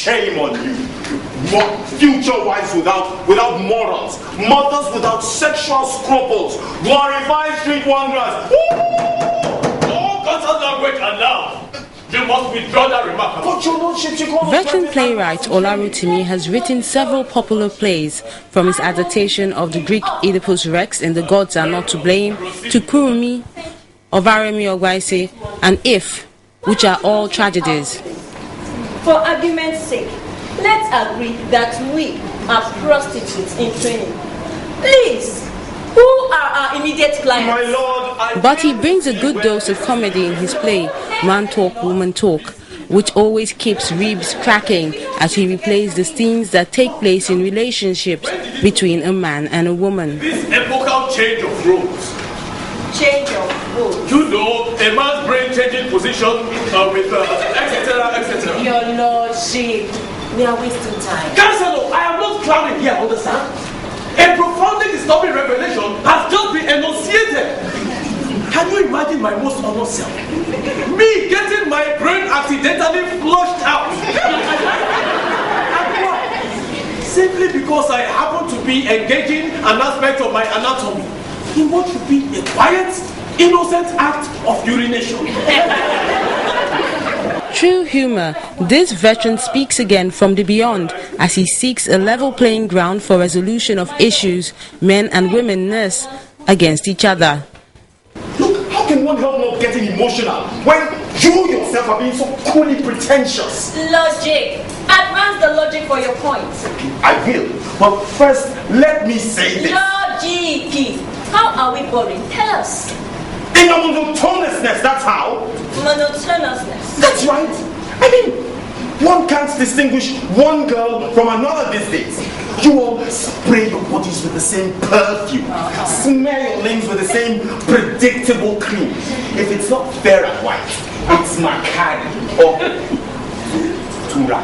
Shame on you. Future wives without morals, mothers without sexual scruples, glorified street wanderers. No constant language allowed. You must withdraw that remark. But your lordship, you call Veteran playwright Olarotimi has written several popular plays, from his adaptation of the Greek Oedipus Rex in The Gods Are Not to Blame to Kurumi, Ovaremi Ogwaise, and If, which are all tragedies. For argument's sake, let's agree that we are prostitutes in training. Please, who are our immediate clients? My lord, But he brings a good dose of comedy in his play, Man Talk, Woman Talk, which always keeps ribs cracking as he replays the scenes that take place in relationships between a man and a woman. This epochal change of roles. Change of roles. You know, a man's brain changing position with etc. etc. Your lordship, we are wasting time. Cancelo, I am not clowning here, understand? A profoundly disturbing revelation has just been enunciated. Can you imagine my most honored self? Me getting my brain accidentally flushed out. And why? Simply because I happen to be engaging an aspect of my anatomy in what should be a quiet, innocent act of urination. True humor, this veteran speaks again from the beyond as he seeks a level playing ground for resolution of issues men and women nurse against each other. look, how can one help not getting emotional when you yourself are being so coolly pretentious? Logic. Advance the logic for your point. I will, but first let me say this. Logic. How are we boring? Tell us. In your monotonousness, that's how. Monotonousness. That's right. I mean, one can't distinguish one girl from another these days. You all spray your bodies with the same perfume, smear your limbs with the same predictable cream. If it's not fair and white, it's Macari or Tura.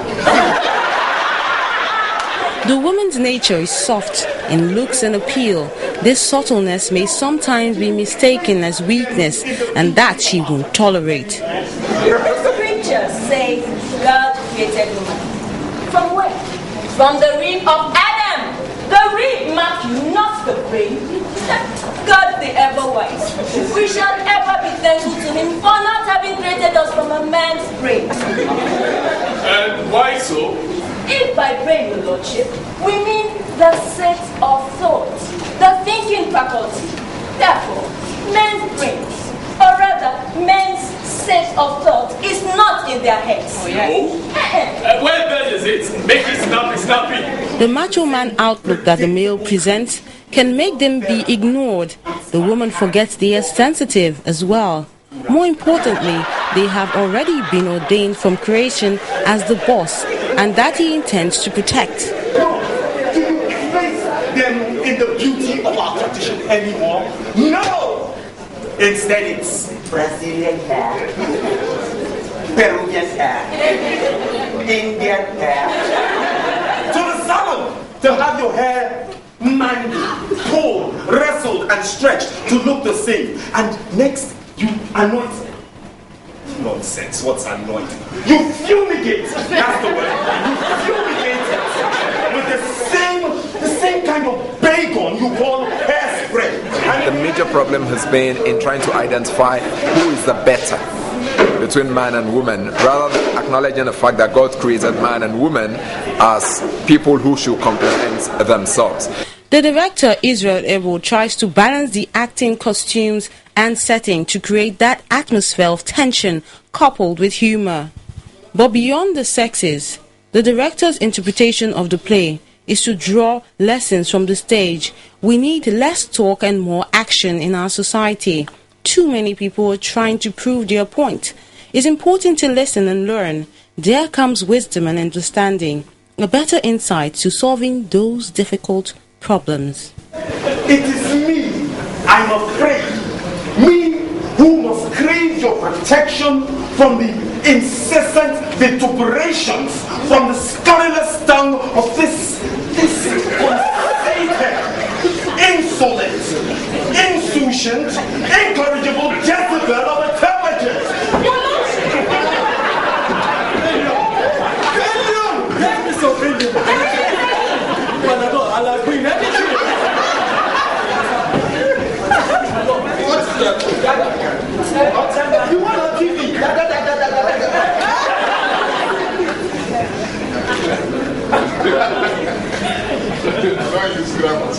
The woman's nature is soft in looks and appeal. This subtleness may sometimes be mistaken as weakness, and that she won't tolerate. The scripture says God created woman. From where? From the rib of Adam. The rib marked you, not the brain. God the ever-wise. We shall ever be thankful to him for not having created us from a man's brain. And why so? If by brain, your lordship, we mean the set of thoughts, the thinking faculty. Therefore, men's brains, or rather, men's set of thoughts is not in their heads. No? Where then is it? Make it snappy. The macho man outlook that the male presents can make them be ignored. The woman forgets they are sensitive as well. More importantly, they have already been ordained from creation as the boss, and that he intends to protect. Do you place them in the beauty of our tradition anymore? No! Instead, it's Brazilian hair, Peruvian hair, Indian hair. To the salon, to have your hair mangled, pulled, wrestled, and stretched to look the same. And next, you anoint. Nonsense, what's anoint? You fumigate, that's the word. You fumigate it with the same kind of bacon you call hairspray. The major problem has been in trying to identify who is the better between man and woman, rather than acknowledging the fact that God created man and woman as people who should complement themselves. The director, Israel Ebo, tries to balance the acting, costumes, and setting to create that atmosphere of tension coupled with humor. But beyond the sexes, the director's interpretation of the play is to draw lessons from the stage. We need less talk and more action in our society. Too many people are trying to prove their point. It's important to listen and learn. There comes wisdom and understanding, a better insight to solving those difficult problems. It is me, I'm afraid. Me who must crave your protection from the incessant vituperations, from the scurrilous tongue of this conceited, insolent, insouciant, incorrigible Jezebel of the temperatures. use grammar.